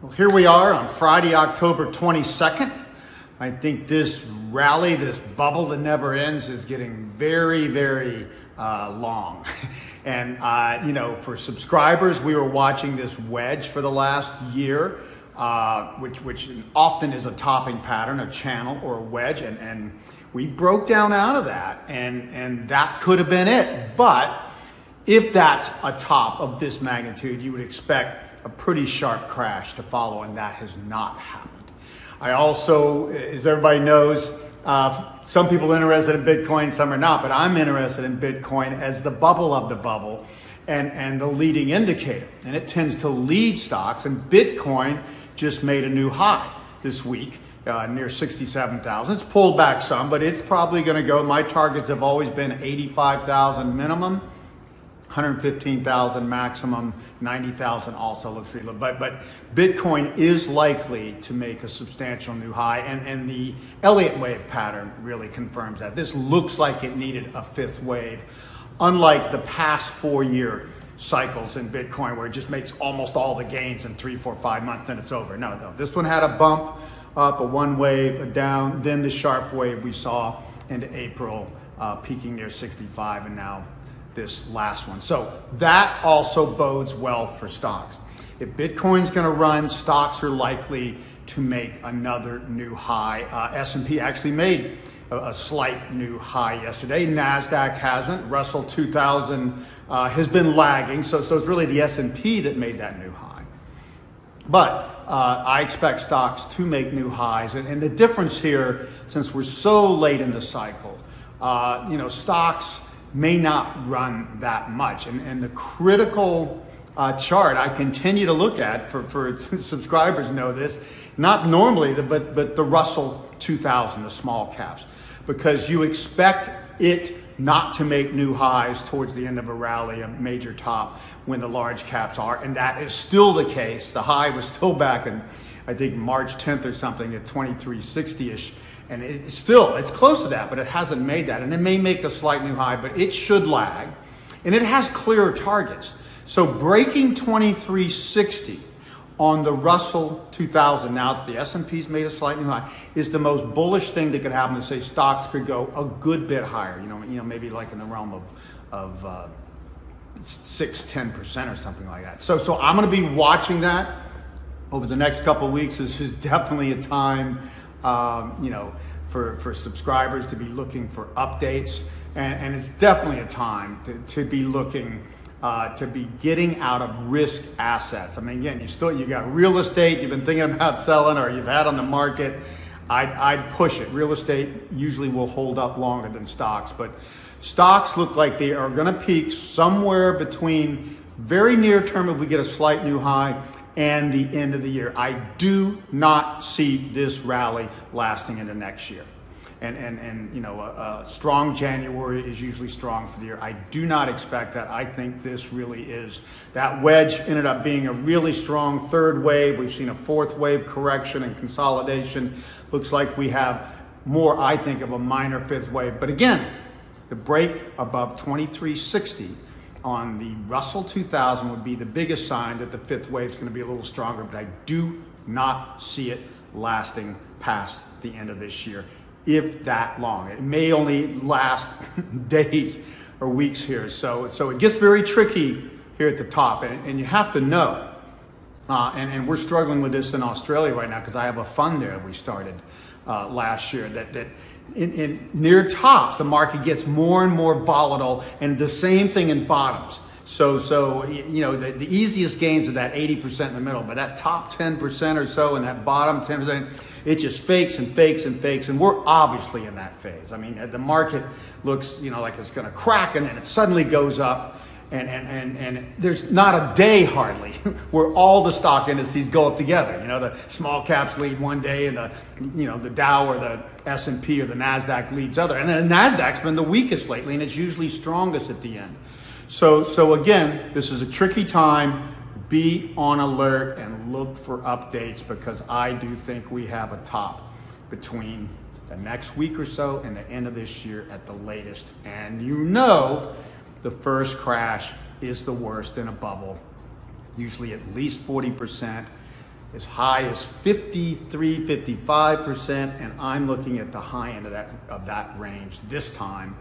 Well, here we are on Friday, October 22nd. I think this rally, this bubble that never ends, is getting very, very long. And, for subscribers, we were watching this wedge for the last year, which often is a topping pattern, a channel or a wedge. And we broke down out of that, and that could have been it. But if that's a top of this magnitude, you would expect a pretty sharp crash to follow, and that has not happened. I also, as everybody knows, some people are interested in Bitcoin, some are not, but I'm interested in Bitcoin as the bubble of the bubble and the leading indicator. And it tends to lead stocks, and Bitcoin just made a new high this week, near 67,000. It's pulled back some, but it's probably going to go. My targets have always been 85,000 minimum, 115,000 maximum, 90,000 also looks really low. But Bitcoin is likely to make a substantial new high, and the Elliott wave pattern really confirms that. This looks like it needed a fifth wave, unlike the past 4-year cycles in Bitcoin where it just makes almost all the gains in 3, 4, 5 months, then it's over. No, this one had a bump up, a one wave, a down, then the sharp wave we saw into April, peaking near 65, and now this last one. So that also bodes well for stocks. If Bitcoin's going to run, stocks are likely to make another new high. S&P actually made a slight new high yesterday. NASDAQ hasn't. Russell 2000 has been lagging. So it's really the S&P that made that new high. But I expect stocks to make new highs. And the difference here, since we're so late in the cycle, stocks may not run that much. And the critical chart I continue to look at for subscribers know this, not normally, but the Russell 2000, the small caps, because you expect it not to make new highs towards the end of a rally, a major top, when the large caps are, and that is still the case. The high was still back in, I think, March 10th or something at 2360-ish. And it's close to that, but it hasn't made that. And it may make a slight new high, but it should lag. And it has clearer targets. So breaking 2360 on the Russell 2000, now that the S&P's made a slight new high, is the most bullish thing that could happen to say stocks could go a good bit higher. Maybe like in the realm of 6-10% or something like that. So I'm going to be watching that over the next couple of weeks. This is definitely a time for subscribers to be looking for updates, and it's definitely a time to be looking to be getting out of risk assets. I mean, again, you got real estate you've been thinking about selling, or you've had on the market. I'd push it. Real estate usually will hold up longer than stocks, but stocks look like they are going to peak somewhere between very near term, if we get a slight new high, and the end of the year. I do not see this rally lasting into next year. And a strong January is usually strong for the year. I do not expect that. I think this really is. That wedge ended up being a really strong third wave. We've seen a fourth wave correction and consolidation. Looks like we have more, I think, of a minor fifth wave. But again, the break above 2360 on the Russell 2000 would be the biggest sign that the fifth wave is going to be a little stronger, but I do not see it lasting past the end of this year, if that long. It may only last days or weeks here. So it gets very tricky here at the top, and you have to know, and we're struggling with this in Australia right now because I have a fund there we started last year that in near tops, the market gets more and more volatile, and the same thing in bottoms. So the easiest gains are that 80% in the middle, but that top 10% or so and that bottom 10%, it just fakes and fakes and fakes, and we're obviously in that phase. I mean, the market looks like it's going to crack, and then it suddenly goes up. And there's not a day hardly where all the stock indices go up together. The small caps lead one day, and the Dow or the S&P or the NASDAQ leads other. And then the NASDAQ's been the weakest lately, and it's usually strongest at the end. So again, this is a tricky time. Be on alert and look for updates, because I do think we have a top between the next week or so and the end of this year at the latest. And the first crash is the worst in a bubble, usually at least 40%. as high as 53, 55%, and I'm looking at the high end of that range this time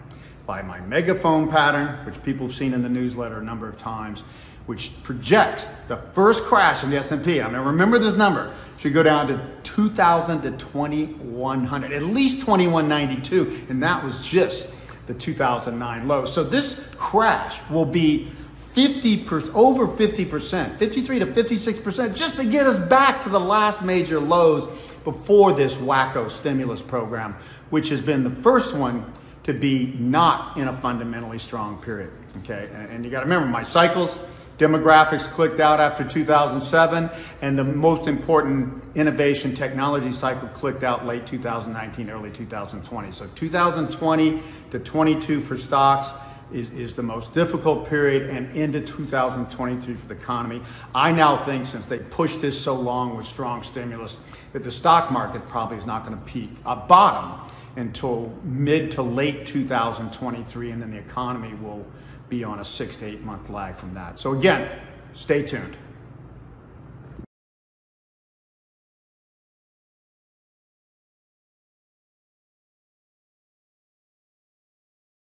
by my megaphone pattern, which people have seen in the newsletter a number of times, which projects the first crash in the S&P. I mean, remember this number, should go down to 2,000 to 2,100, at least 2,192, and that was just the 2009 low. So this crash will be 50%, over 50%, 53 to 56%, just to get us back to the last major lows before this wacko stimulus program, which has been the first one to be not in a fundamentally strong period, okay? And you gotta remember, my cycles, demographics clicked out after 2007, and the most important innovation technology cycle clicked out late 2019, early 2020. So 2020 to 22 for stocks is the most difficult period, and into 2023 for the economy. I now think, since they pushed this so long with strong stimulus, that the stock market probably is not gonna peak, bottom, until mid to late 2023, and then the economy will be on a 6 to 8 month lag from that. So again, stay tuned.